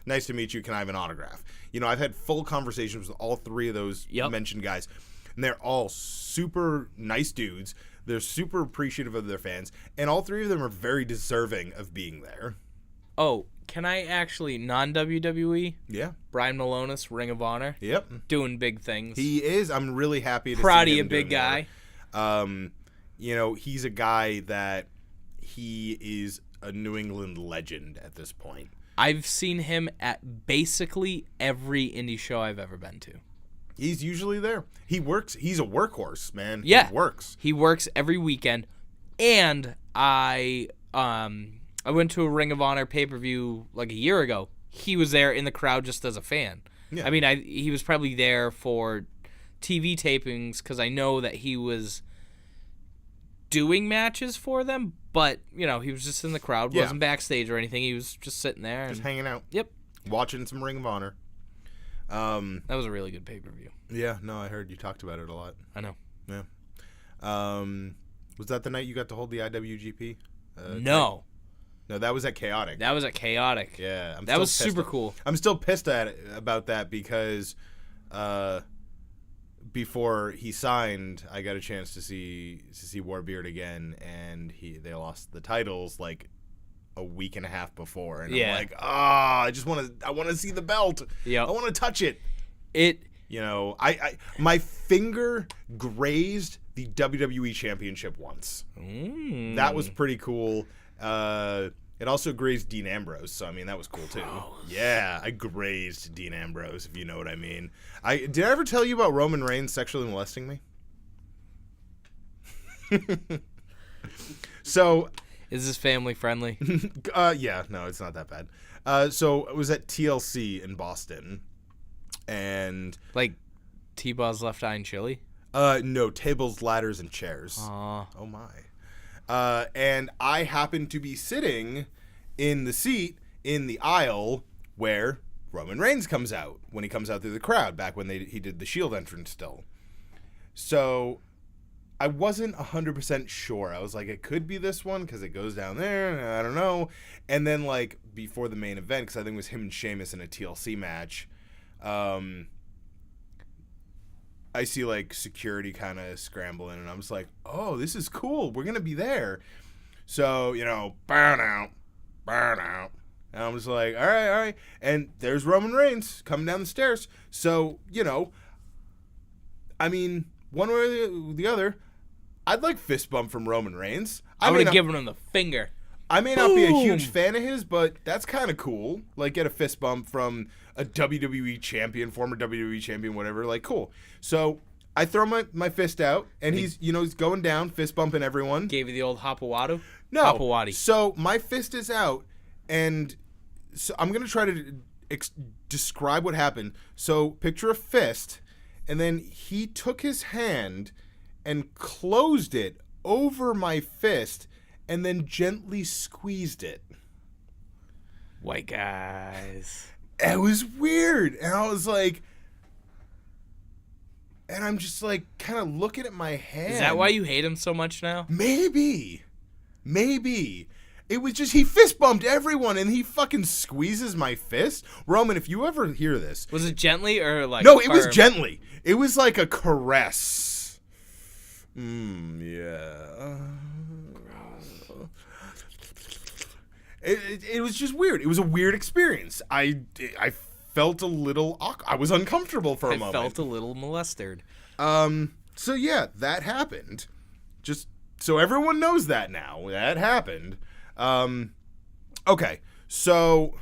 nice to meet you. Can I have an autograph? I've had full conversations with all 3 of those mentioned guys, and they're all super nice dudes. They're super appreciative of their fans, and all 3 of them are very deserving of being there. Oh, can I actually non-WWE? Yeah. Brian Malonis, Ring of Honor. Yep. Doing big things. He is. I'm really happy to Proud see of him you, big guy. He's a guy that he is a New England legend at this point. I've seen him at basically every indie show I've ever been to. He's usually there. He works. He's a workhorse, man. Yeah. He works. He works every weekend. And I went to a Ring of Honor pay-per-view like a year ago. He was there in the crowd just as a fan. Yeah. I mean, he was probably there for TV tapings because I know that he was doing matches for them, but, you know, he was just in the crowd, wasn't backstage or anything. He was just sitting there. Just hanging out. Yep. Watching some Ring of Honor. That was a really good pay-per-view. Yeah, no, I heard you talked about it a lot. I know. Yeah. Was that the night you got to hold the IWGP? No. No, that was at Chaotic. That was at Chaotic. Yeah. That was super cool. I'm still pissed about that because before he signed, I got a chance to see Warbeard again, and they lost the titles like a week and a half before, and I'm like, I want to see the belt. Yeah, I want to touch it. You know, my finger grazed the WWE Championship once. That was pretty cool. It also grazed Dean Ambrose, so I mean that was cool too. Yeah, I grazed Dean Ambrose, if you know what I mean. Did I ever tell you about Roman Reigns sexually molesting me? So, is this family friendly? Yeah, no, it's not that bad. So it was at TLC in Boston, and like T-Ball's Left Eye and Chili. No, tables, ladders, and chairs. Oh my. And I happened to be sitting in the seat in the aisle where Roman Reigns comes out when he comes out through the crowd back when he did the Shield entrance still. So I wasn't 100% sure. I was like, it could be this one because it goes down there. And I don't know. And then like before the main event, because I think it was him and Sheamus in a TLC match, I see like security kind of scrambling, and I'm just like, oh, this is cool. We're going to be there. So, you know, burn out. And I'm just like, all right. And there's Roman Reigns coming down the stairs. So, you know, I mean, one way or the other, I'd like fist bump from Roman Reigns. I would have given him the finger. I may not be a huge fan of his, but that's kind of cool. Like, get a fist bump from a WWE champion, former WWE champion, whatever. Like, cool. So I throw my fist out, and he's going down, fist bumping everyone. Gave you the old Hopawadu? No. Hopawadi. So my fist is out, and so I'm going to try to describe what happened. So picture a fist, and then he took his hand and closed it over my fist, and then gently squeezed it. White guys. It was weird. And I was like, and I'm just like kind of looking at my hand. Is that why you hate him so much now? Maybe. It was just, he fist bumped everyone and he fucking squeezes my fist. Roman, if you ever hear this. Was it gently or like? No, it was gently. It was like a caress. Yeah. It was just weird. It was a weird experience. I felt a little I was uncomfortable for a moment. I felt a little molested. So yeah, that happened. Just so everyone knows that now. That happened. Okay. So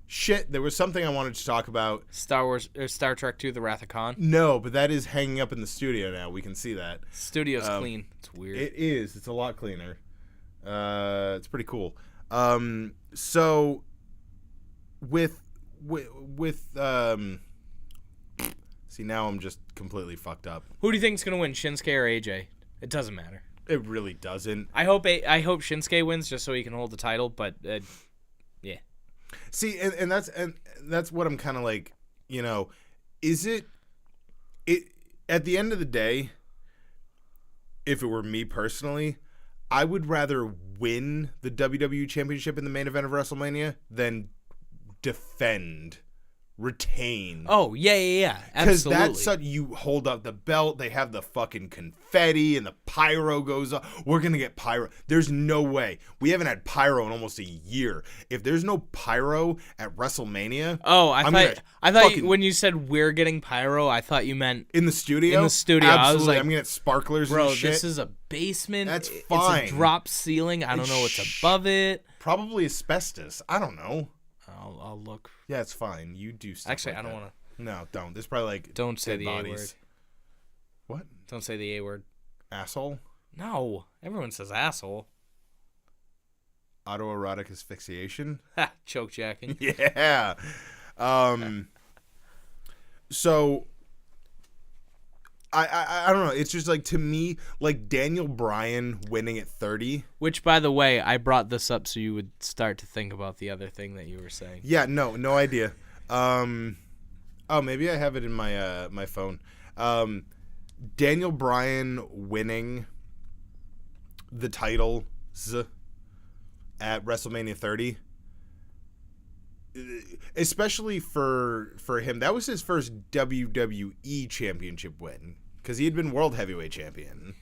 shit, there was something I wanted to talk about. Star Trek II: The Wrath of Khan? No, but that is hanging up in the studio now. We can see that. Studio's clean. It's weird. It is. It's a lot cleaner. It's pretty cool. So with see, now I'm just completely fucked up. Who do you think's gonna win, Shinsuke or AJ? It doesn't matter. It really doesn't. I hope Shinsuke wins just so he can hold the title, but yeah. See, and that's what I'm kind of like, you know, is it at the end of the day, if it were me personally, I would rather win the WWE Championship in the main event of WrestleMania than defend retain. Oh, yeah. Because Absolutely. that's such, you hold up the belt, they have the fucking confetti, and the pyro goes up. We're going to get pyro. There's no way. We haven't had pyro in almost a year. If there's no pyro at WrestleMania... Oh, I thought when you said we're getting pyro, I thought you meant... In the studio? In the studio. Absolutely. I was like, I'm going to get sparklers bro, and shit. this is a basement. That's fine. It's a drop ceiling. I don't know what's above it. Probably asbestos. I don't know. I'll look. Yeah, it's fine. You do stuff. Actually, like I don't that. want to. No, don't. There's probably like don't say the bodies. A word. What? Don't say the A word. Asshole? No, everyone says asshole. Autoerotic asphyxiation? Ha, choke jacking. Yeah. So I don't know. It's just like, to me, like Daniel Bryan winning at 30. Which, by the way, I brought this up so you would start to think about the other thing that you were saying. Yeah, no idea. Oh, maybe I have it in my my phone. Daniel Bryan winning the titles at WrestleMania 30. Especially for him, that was his first WWE championship win, because he had been world heavyweight champion.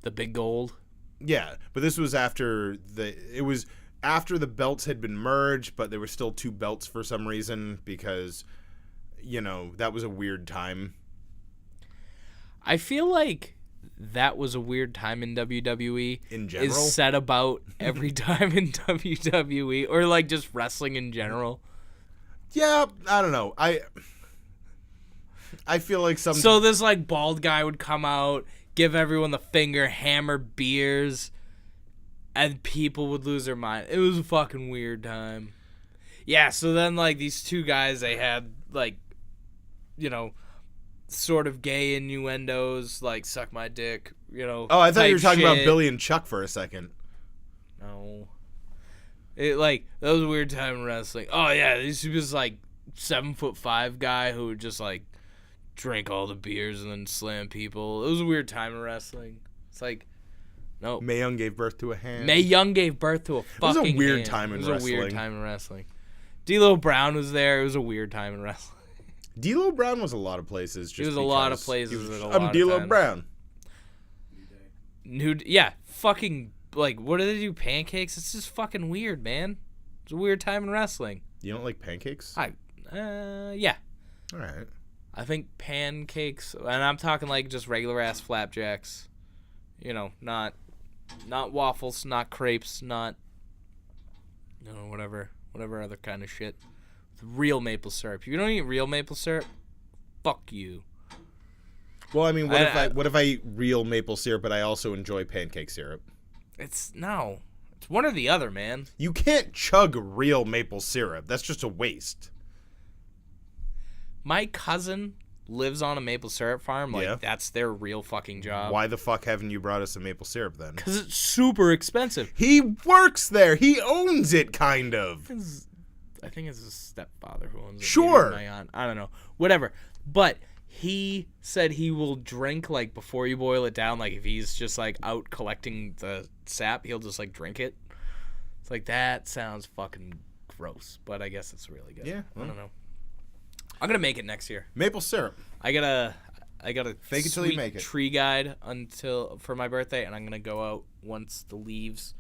The big gold. Yeah, but this was after the belts had been merged, but there were still two belts for some reason, because, you know, that was a weird time. I feel like that was a weird time in WWE. In general? Is said about every time in WWE, or like just wrestling in general. Yeah, I don't know. I feel like some... So this like bald guy would come out, give everyone the finger, hammer beers, and people would lose their mind. It was a fucking weird time. Yeah, so then like these two guys, they had like, you know, sort of gay innuendos, like suck my dick, you know. Oh, I thought you were talking shit. about Billy and Chuck for a second. No. It like, that was a weird time in wrestling. Oh yeah, this was like 7'5" guy who would just like drink all the beers and then slam people. It was a weird time in wrestling. It's like, no. Mae Young gave birth to a hand. Mae Young gave birth to a fucking It was a weird hand. time in wrestling. It was a weird time in wrestling. D'Lo Brown was there. It was a weird time in wrestling. D'Lo Brown was a lot of places. He was a lot of places at a lot I'm of D'Lo times. Brown. Yeah, fucking, like, what do they do, pancakes? It's just fucking weird, man. It's a weird time in wrestling. You don't like pancakes? Yeah. All right. I think pancakes, and I'm talking like just regular ass flapjacks. You know, not waffles, not crepes, not, you know, whatever other kind of shit. Real maple syrup. If you don't eat real maple syrup, fuck you. Well, I mean, what if I eat real maple syrup, but I also enjoy pancake syrup? It's one or the other, man. You can't chug real maple syrup. That's just a waste. My cousin lives on a maple syrup farm. Like, Yeah. That's their real fucking job. Why the fuck haven't you brought us some maple syrup then? Because it's super expensive. He works there. He owns it, kind of. I think it's his stepfather who owns it. Sure. Maybe my aunt. I don't know. Whatever. But he said he will drink, like, before you boil it down. Like, if he's just, like, out collecting the sap, he'll just, like, drink it. It's like, that sounds fucking gross. But I guess it's really good. Yeah. Well. I don't know. I'm going to make it next year. Maple syrup. I got a Fake it till you make it. tree guide for my birthday, and I'm going to go out once the leaves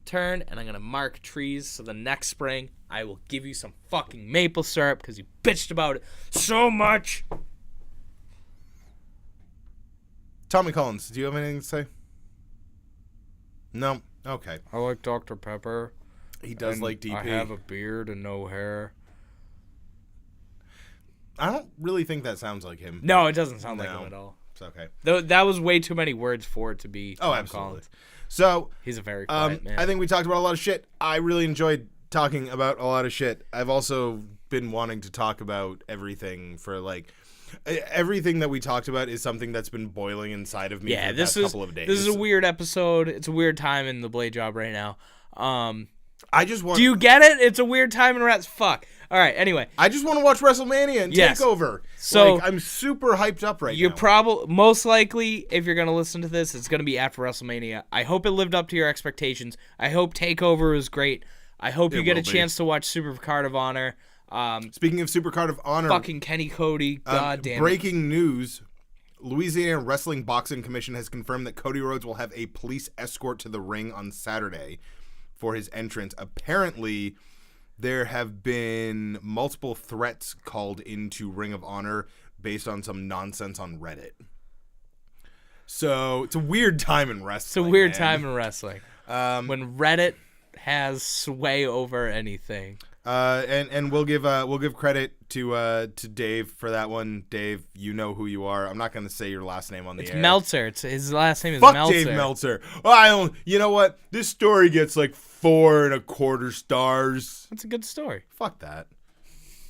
turn, and I'm going to mark trees, so the next spring I will give you some fucking maple syrup because you bitched about it so much. Tommy Collins, do you have anything to say? No? Okay. I like Dr. Pepper. He does like DP. I have a beard and no hair. I don't really think that sounds like him. No, it doesn't sound like him at all. It's okay. That was way too many words for it to be Tom absolutely. Collins. So, He's a very quiet man. I think we talked about a lot of shit. I really enjoyed talking about a lot of shit. I've also been wanting to talk about everything for, like, everything that we talked about is something that's been boiling inside of me for the past couple of days. This is a weird episode. It's a weird time in the Blade Job right now. I just want. Do you get it? It's a weird time in Rats. Fuck. All right. Anyway, I just want to watch WrestleMania and Takeover. So like, I'm super hyped up right now. You're most likely, if you're gonna listen to this, it's gonna be after WrestleMania. I hope it lived up to your expectations. I hope Takeover was great. I hope you get a chance to watch Supercard of Honor. Speaking of Supercard of Honor, fucking Kenny Cody, goddamn. Breaking news. Louisiana Wrestling Boxing Commission has confirmed that Cody Rhodes will have a police escort to the ring on Saturday for his entrance. Apparently, there have been multiple threats called into Ring of Honor based on some nonsense on Reddit. So, it's a weird time in wrestling. It's a weird time in wrestling. When Reddit has sway over anything. And we'll give credit to Dave for that one. Dave, you know who you are. I'm not going to say your last name on the air. It's Meltzer. His last name is Fuck Meltzer. Dave Meltzer. Oh, you know what? This story gets like 4.25 stars. That's a good story. Fuck that.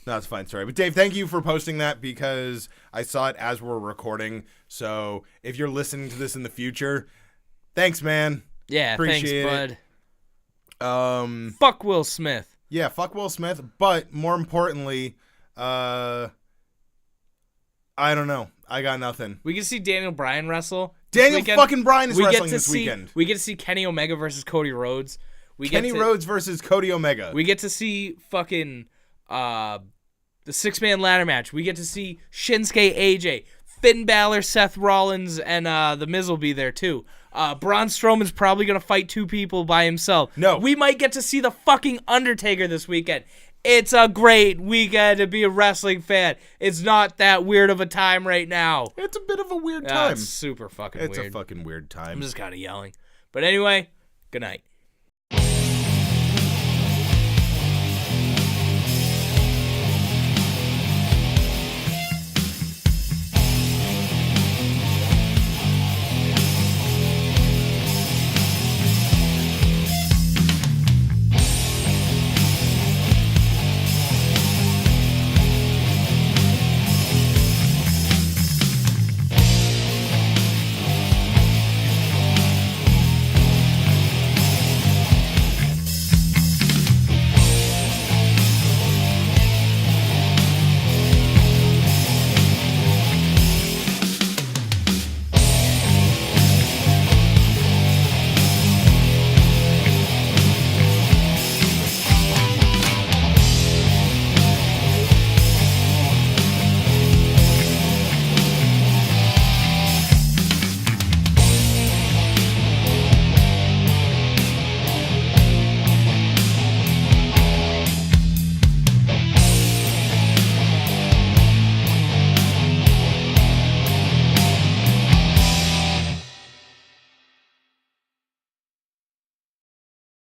No, it's a fine story. But Dave, thank you for posting that because I saw it as we're recording. So if you're listening to this in the future, thanks, man. Yeah, appreciate thanks, bud. Fuck Will Smith. Yeah, fuck Will Smith, but more importantly, I don't know. I got nothing. We can see Daniel Bryan wrestle. Daniel fucking Bryan is wrestling this weekend. We get to see Kenny Omega versus Cody Rhodes. Kenny Rhodes versus Cody Omega. We get to see fucking the 6-man ladder match. We get to see Shinsuke AJ, Finn Balor, Seth Rollins, and The Miz will be there too. Braun Strowman's probably going to fight 2 people by himself. No. We might get to see the fucking Undertaker this weekend. It's a great weekend to be a wrestling fan. It's not that weird of a time right now. It's a bit of a weird time. It's super fucking weird. It's a fucking weird time. I'm just kind of yelling. But anyway, good night.